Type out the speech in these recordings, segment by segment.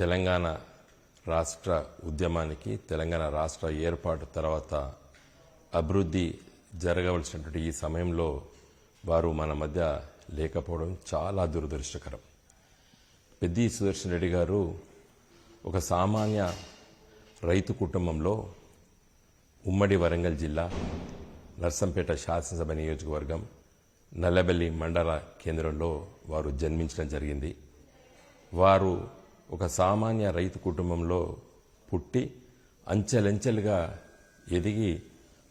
తెలంగాణ రాష్ట్ర ఉద్యమానికి తెలంగాణ రాష్ట్ర ఏర్పాటు తర్వాత అభివృద్ధి జరగవలసినటువంటి ఈ సమయంలో వారు మన మధ్య లేకపోవడం చాలా దురదృష్టకరం. పెద్ది సుదర్శన్ రెడ్డి గారు ఒక సామాన్య రైతు కుటుంబంలో ఉమ్మడి వరంగల్ జిల్లా నర్సంపేట శాసనసభ నియోజకవర్గం నల్లబెల్లి మండల కేంద్రంలో వారు జన్మించడం జరిగింది. వారు ఒక సామాన్య రైతు కుటుంబంలో పుట్టి అంచెలంచెలుగా ఎదిగి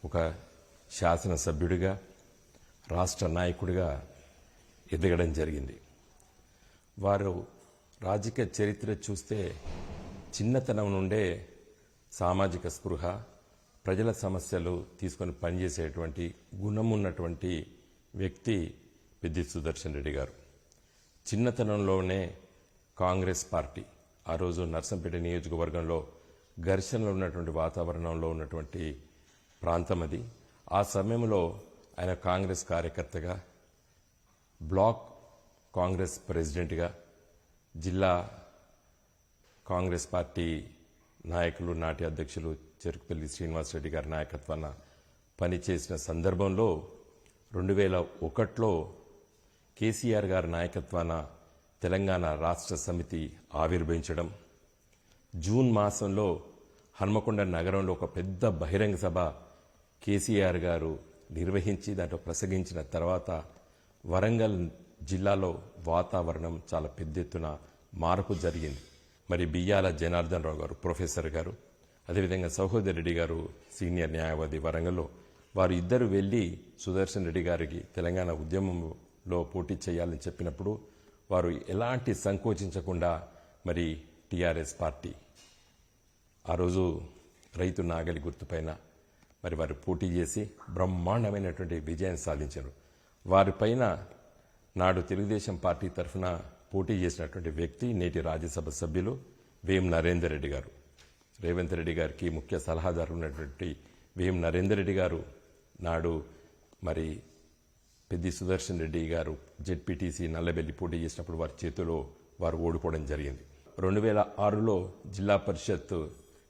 ఒక శాసనసభ్యుడిగా రాష్ట్ర నాయకుడిగా ఎదగడం జరిగింది. వారు రాజకీయ చరిత్ర చూస్తే చిన్నతనం నుండే సామాజిక స్పృహ, ప్రజల సమస్యలు తీసుకొని పనిచేసేటువంటి గుణం ఉన్నటువంటి వ్యక్తి పెద్ది సుదర్శన్ రెడ్డి గారు. చిన్నతనంలోనే కాంగ్రెస్ పార్టీ ఆ రోజు నర్సంపేట నియోజకవర్గంలో ఘర్షణలు ఉన్నటువంటి వాతావరణంలో ఉన్నటువంటి ప్రాంతం అది. ఆ సమయంలో ఆయన కాంగ్రెస్ కార్యకర్తగా, బ్లాక్ కాంగ్రెస్ ప్రెసిడెంట్గా, జిల్లా కాంగ్రెస్ పార్టీ నాయకులు నాటి అధ్యక్షులు చెరుకుపల్లి శ్రీనివాసరెడ్డి గారి నాయకత్వాన పనిచేసిన సందర్భంలో 2001లో కేసీఆర్ గారి నాయకత్వాన తెలంగాణ రాష్ట్ర సమితి ఆవిర్భవించడం, జూన్ మాసంలో హన్మకొండ నగరంలో ఒక పెద్ద బహిరంగ సభ కేసీఆర్ గారు నిర్వహించి దాంట్లో ప్రసంగించిన తర్వాత వరంగల్ జిల్లాలో వాతావరణం చాలా పెద్ద ఎత్తున మార్పు జరిగింది. మరి బియ్యాల జనార్దన్ రావు గారు ప్రొఫెసర్ గారు, అదేవిధంగా సహోదర్ రెడ్డి గారు సీనియర్ న్యాయవాది వరంగల్లో, వారు ఇద్దరు వెళ్లి సుదర్శన్ రెడ్డి గారికి తెలంగాణ ఉద్యమంలో పోటీ చేయాలని చెప్పినప్పుడు వారు ఎలాంటి సంకోచించకుండా మరి టీఆర్ఎస్ పార్టీ ఆ రోజు రైతు నాగలి గుర్తుపైన మరి వారు పోటీ చేసి బ్రహ్మాండమైనటువంటి విజయాన్ని సాధించారు. వారిపైన నాడు తెలుగుదేశం పార్టీ తరఫున పోటీ చేసినటువంటి వ్యక్తి నేటి రాజ్యసభ సభ్యులు వేం నరేందర్ రెడ్డి గారు. రేవంత్ రెడ్డి గారికి ముఖ్య సలహాదారు ఉన్నటువంటి వేం నరేందర్ రెడ్డి గారు నాడు మరి పెద్ది సుదర్శన్ రెడ్డి గారు జెడ్పీటీసీ నల్లబెల్లి పోటీ చేసినప్పుడు వారి చేతిలో వారు ఓడిపోవడం జరిగింది. 2006లో జిల్లా పరిషత్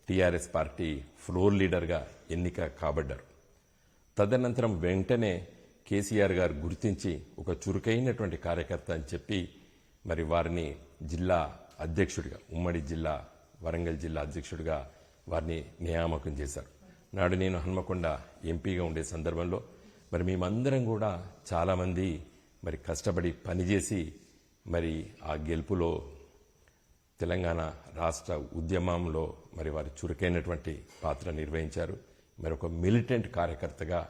టీఆర్ఎస్ పార్టీ ఫ్లోర్ లీడర్గా ఎన్నిక కాబడ్డారు. తదనంతరం వెంటనే కేసీఆర్ గారు గుర్తించి ఒక చురుకైనటువంటి కార్యకర్త అని చెప్పి మరి వారిని జిల్లా అధ్యక్షుడిగా, ఉమ్మడి జిల్లా వరంగల్ జిల్లా అధ్యక్షుడిగా వారిని నియామకం చేశారు. నాడు నేను హన్మకొండ ఎంపీగా ఉండే సందర్భంలో మరి మేమందరం కూడా చాలామంది మరి కష్టపడి పనిచేసి మరి ఆ గెలుపులో తెలంగాణ రాష్ట్ర ఉద్యమంలో మరి వారు చురుకైనటువంటి పాత్ర నిర్వహించారు. మరి ఒక మిలిటెంట్ కార్యకర్తగా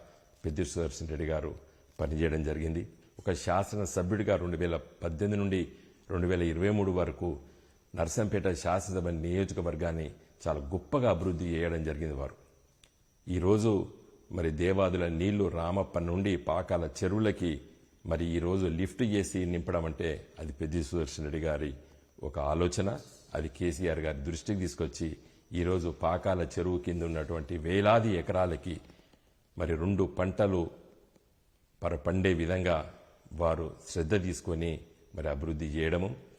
పెద్ది సుదర్శన్ రెడ్డి గారు పనిచేయడం జరిగింది. ఒక శాసనసభ్యుడిగా 2018 నుండి 2023 వరకు నర్సంపేట శాసనసభ నియోజకవర్గాన్ని చాలా గొప్పగా అభివృద్ధి చేయడం జరిగింది. వారు ఈరోజు మరి దేవాదుల నీళ్లు రామప్ప నుండి పాకాల చెరువులకి మరి ఈరోజు లిఫ్ట్ చేసి నింపడం అంటే అది పెద్ది సుదర్శన్ రెడ్డి గారి ఒక ఆలోచన. అది కేసీఆర్ గారి దృష్టికి తీసుకొచ్చి ఈరోజు పాకాల చెరువు కింద ఉన్నటువంటి వేలాది ఎకరాలకి మరి 2 పంటలు పండే విధంగా వారు శ్రద్ధ తీసుకొని మరి అభివృద్ధి చేయడము,